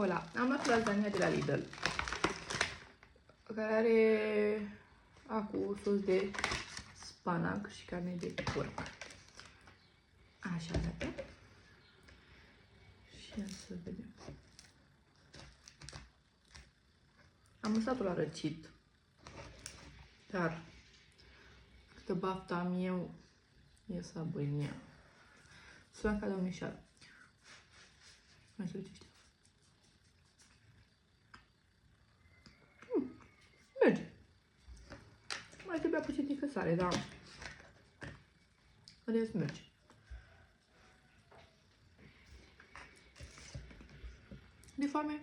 Ăla, am luat lasagna de la Lidl, care are acum sos de spanac și carne de porc. Așa arată. Și ia să vedem. Am lăsat-o la răcit, dar câtă baftă am eu, e să abui în ea. Sună ca domnișoară. Mai să ridici. Merge. Mai trebuia puțin sare, dar în rest merge. De foame?